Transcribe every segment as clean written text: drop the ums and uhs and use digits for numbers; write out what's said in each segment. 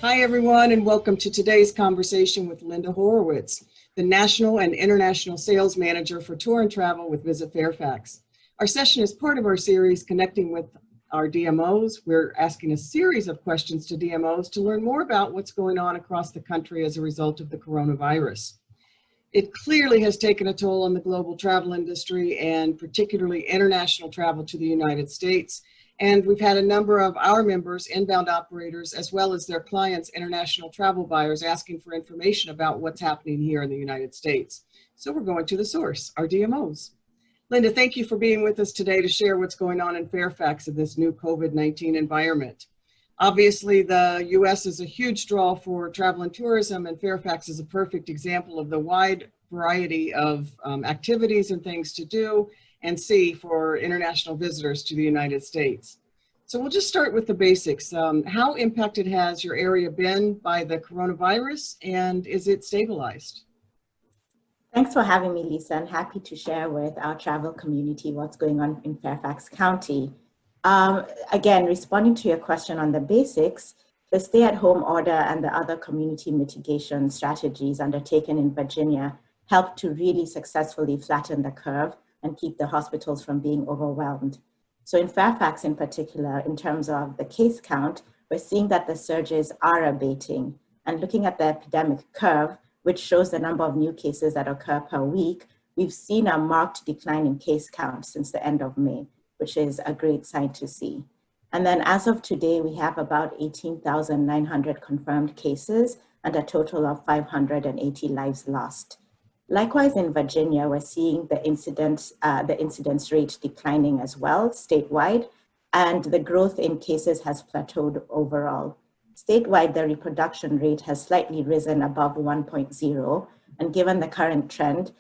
Hi, everyone, and welcome to today's conversation with Linda Horowitz, the National and International Sales Manager for Tour and Travel with Visit Fairfax. Our session is part of our series Connecting with our DMOs. We're asking a series of questions to DMOs to learn more about what's going on across the country as a result of the coronavirus. It clearly has taken a toll on the global travel industry and particularly international travel to the United States. And we've had a number of our members, inbound operators, as well as their clients, international travel buyers, asking for information about what's happening here in the United States. So we're going to the source, our DMOs. Linda, thank you for being with us today to share what's going on in Fairfax in this new COVID-19 environment. Obviously, the U.S. is a huge draw for travel and tourism, and Fairfax is a perfect example of the wide variety of activities and things to do and see for international visitors to the United States. So we'll just start with the basics. How impacted has your area been by the coronavirus, and is it stabilized? Thanks for having me, Lisa. I'm happy to share with our travel community what's going on in Fairfax County. Again, responding to your question on the basics, the stay-at-home order and the other community mitigation strategies undertaken in Virginia helped to really successfully flatten the curve and keep the hospitals from being overwhelmed. So in Fairfax in particular, in terms of the case count, we're seeing that the surges are abating. And looking at the epidemic curve, which shows the number of new cases that occur per week, we've seen a marked decline in case count since the end of May, which is a great sign to see. And then as of today, we have about 18,900 confirmed cases and a total of 580 lives lost. Likewise, in Virginia, we're seeing the incidence rate declining as well statewide, and the growth in cases has plateaued overall. Statewide, the reproduction rate has slightly risen above 1.0, and given the current trend,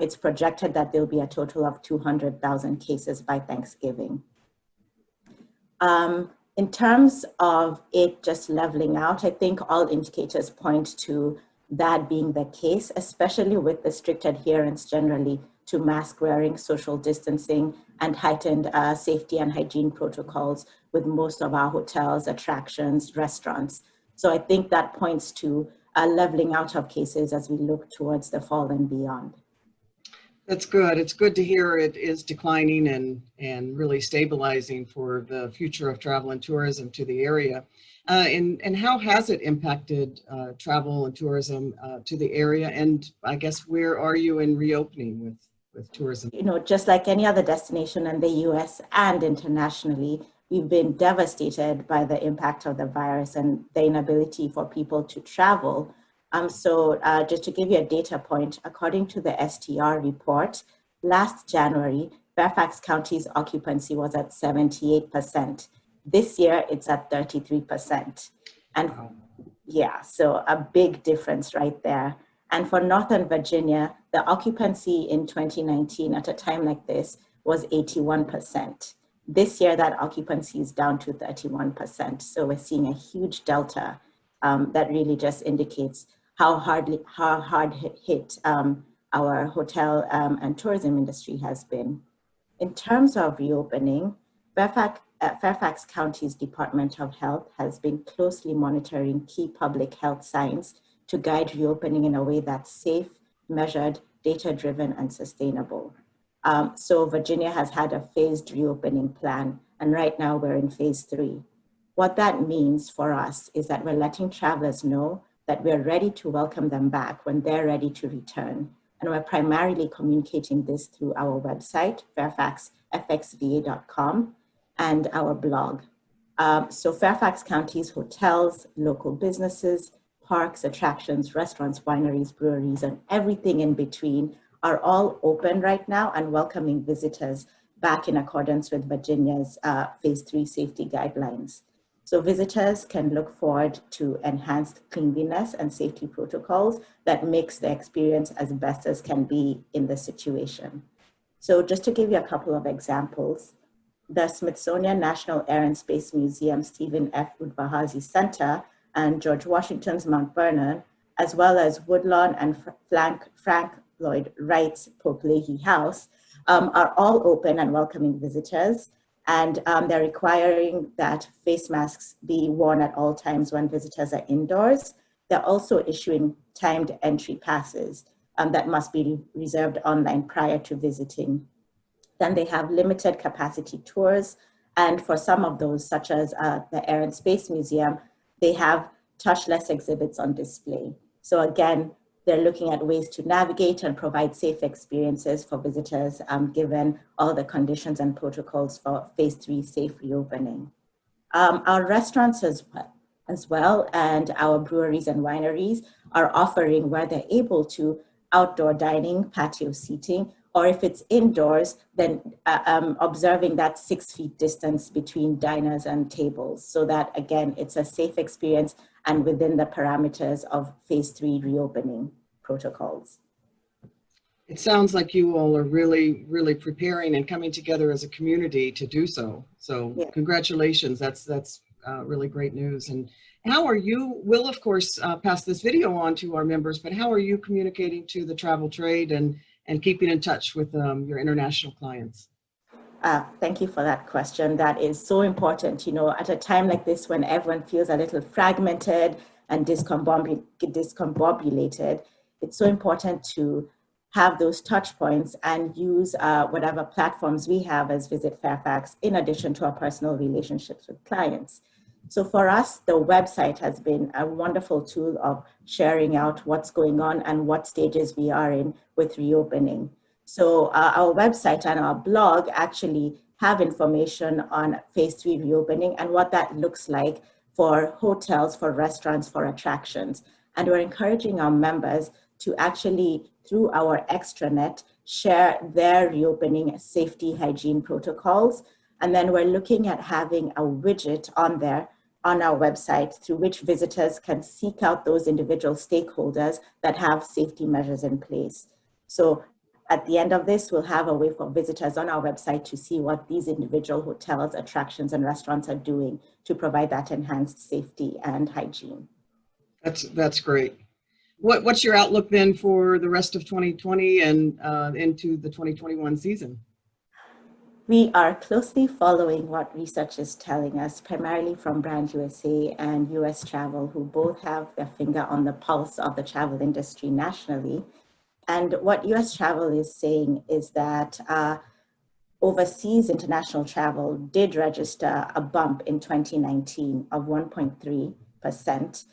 it's projected that there'll be a total of 200,000 cases by Thanksgiving. In terms of it just leveling out, I think all indicators point to that being the case, especially with the strict adherence generally to mask wearing, social distancing, and heightened safety and hygiene protocols with most of our hotels, attractions, restaurants. So I think that points to a leveling out of cases as we look towards the fall and beyond. That's good. It's good to hear it is declining and really stabilizing for the future of travel and tourism to the area. And how has it impacted travel and tourism to the area? And I guess where are you in reopening with tourism? You know, just like any other destination in the US and internationally, we've been devastated by the impact of the virus and the inability for people to travel. So just to give you a data point, according to the STR report, last January, Fairfax County's occupancy was at 78%. This year, it's at 33%. And wow. Yeah, so a big difference right there. And for Northern Virginia, the occupancy in 2019 at a time like this was 81%. This year, that occupancy is down to 31%. So we're seeing a huge delta that really just indicates how hard hit our hotel and tourism industry has been. In terms of reopening, Fairfax County's Department of Health has been closely monitoring key public health signs to guide reopening in a way that's safe, measured, data-driven, and sustainable. So Virginia has had a phased reopening plan, and right now we're in phase 3. What that means for us is that we're letting travelers know that we're ready to welcome them back when they're ready to return. And we're primarily communicating this through our website, fairfaxfxva.com, and our blog. So Fairfax County's hotels, local businesses, parks, attractions, restaurants, wineries, breweries, and everything in between are all open right now and welcoming visitors back in accordance with Virginia's phase 3 safety guidelines. So visitors can look forward to enhanced cleanliness and safety protocols that makes the experience as best as can be in the situation. So just to give you a couple of examples, the Smithsonian National Air and Space Museum Stephen F. Udvar-Hazy Center and George Washington's Mount Vernon, as well as Woodlawn and Frank Lloyd Wright's Pope Leahy House, are all open and welcoming visitors. And they're requiring that face masks be worn at all times when visitors are indoors. They're also issuing timed entry passes that must be reserved online prior to visiting. Then they have limited capacity tours. And for some of those, such as the Air and Space Museum, they have touchless exhibits on display. So again, they're looking at ways to navigate and provide safe experiences for visitors, given all the conditions and protocols for phase 3 safe reopening. Our restaurants as well, and our breweries and wineries are offering, where they're able to, outdoor dining, patio seating, or if it's indoors, then observing that 6 feet distance between diners and tables, so that again, it's a safe experience and within the parameters of phase 3 reopening protocols. It sounds like you all are really, really preparing and coming together as a community to do so. So yeah. Congratulations, that's really great news. And how are you, we'll of course pass this video on to our members, but how are you communicating to the travel trade and keeping in touch with your international clients? Thank you for that question. That is so important, you know, at a time like this when everyone feels a little fragmented and discombobulated, it's so important to have those touch points and use whatever platforms we have as Visit Fairfax, in addition to our personal relationships with clients. So for us, the website has been a wonderful tool of sharing out what's going on and what stages we are in with reopening. So our website and our blog actually have information on phase 3 reopening and what that looks like for hotels, for restaurants, for attractions. And we're encouraging our members to actually, through our extranet, share their reopening safety hygiene protocols. And then we're looking at having a widget on there on our website through which visitors can seek out those individual stakeholders that have safety measures in place. So at the end of this, we'll have a way for visitors on our website to see what these individual hotels, attractions, and restaurants are doing to provide that enhanced safety and hygiene. That's great. What's your outlook then for the rest of 2020 and into the 2021 season? We are closely following what research is telling us, primarily from Brand USA and US Travel, who both have their finger on the pulse of the travel industry nationally. And what US Travel is saying is that overseas international travel did register a bump in 2019 of 1.3%,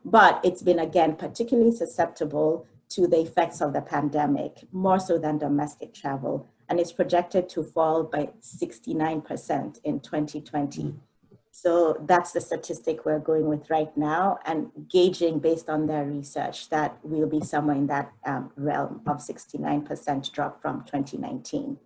but it's been, again, particularly susceptible to the effects of the pandemic, more so than domestic travel, and it's projected to fall by 69% in 2020. So that's the statistic we're going with right now, and gauging based on their research that we'll be somewhere in that realm of 69% drop from 2019.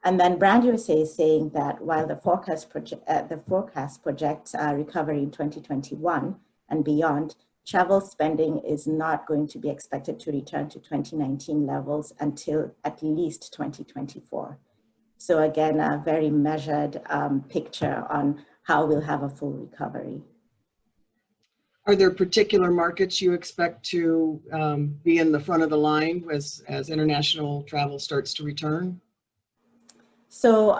And then Brand USA is saying that while the forecast projects recovery in 2021 and beyond, travel spending is not going to be expected to return to 2019 levels until at least 2024. So again, a very measured picture on how we'll have a full recovery. Are there particular markets you expect to be in the front of the line as international travel starts to return? So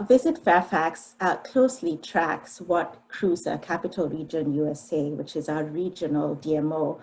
Visit Fairfax closely tracks what CRUSA, Capital Region USA, which is our regional DMO,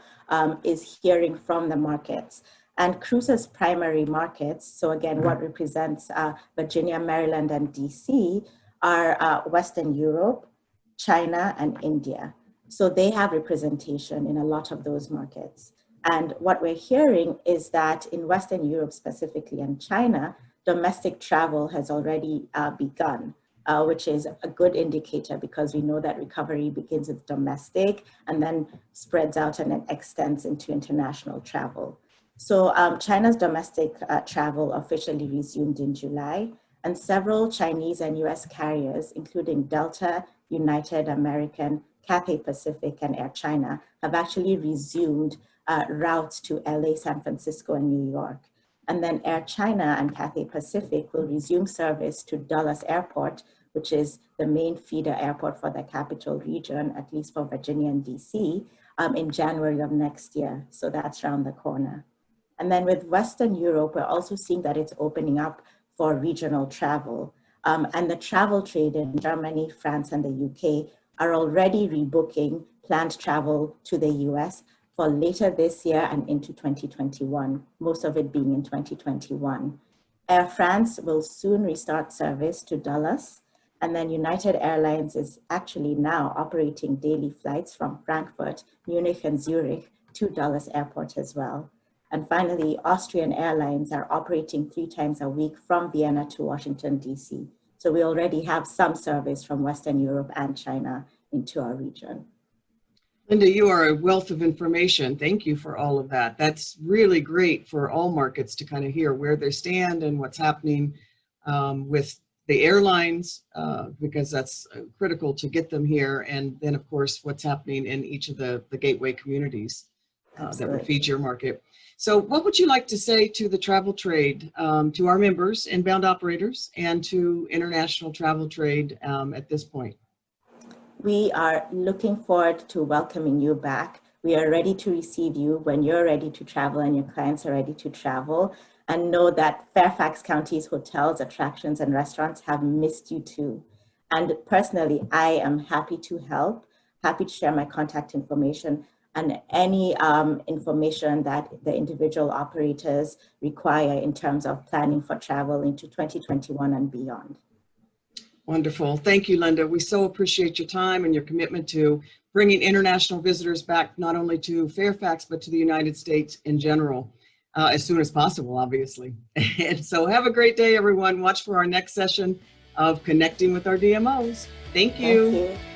is hearing from the markets. And CRUSA's primary markets, so again, what represents Virginia, Maryland, and DC, are Western Europe, China, and India. So they have representation in a lot of those markets. And what we're hearing is that in Western Europe specifically and China, domestic travel has already begun, which is a good indicator because we know that recovery begins with domestic and then spreads out and then extends into international travel. So China's domestic travel officially resumed in July, and several Chinese and US carriers, including Delta, United, American, Cathay Pacific, and Air China, have actually resumed routes to LA, San Francisco, and New York. And then Air China and Cathay Pacific will resume service to Dulles Airport, which is the main feeder airport for the capital region, at least for Virginia and DC, in January of next year. So that's around the corner. And then with Western Europe, we're also seeing that it's opening up for regional travel. And the travel trade in Germany, France, and the UK are already rebooking planned travel to the US for later this year and into 2021, most of it being in 2021. Air France will soon restart service to Dulles, and then United Airlines is actually now operating daily flights from Frankfurt, Munich, and Zurich to Dulles Airport as well. And finally, Austrian Airlines are operating 3 times a week from Vienna to Washington, DC. So we already have some service from Western Europe and China into our region. Linda, you are a wealth of information. Thank you for all of that. That's really great for all markets to kind of hear where they stand and what's happening with the airlines, because that's critical to get them here. And then, of course, what's happening in each of the gateway communities that would feed your market. So what would you like to say to the travel trade, to our members, inbound operators, and to international travel trade at this point? We are looking forward to welcoming you back. We are ready to receive you when you're ready to travel and your clients are ready to travel. And know that Fairfax County's hotels, attractions, and restaurants have missed you too. And personally, I am happy to help, happy to share my contact information and any information that the individual operators require in terms of planning for travel into 2021 and beyond. Wonderful. Thank you, Linda. We so appreciate your time and your commitment to bringing international visitors back, not only to Fairfax, but to the United States in general, as soon as possible, obviously. And so have a great day, everyone. Watch for our next session of Connecting with our DMOs. Thank you. Thank you.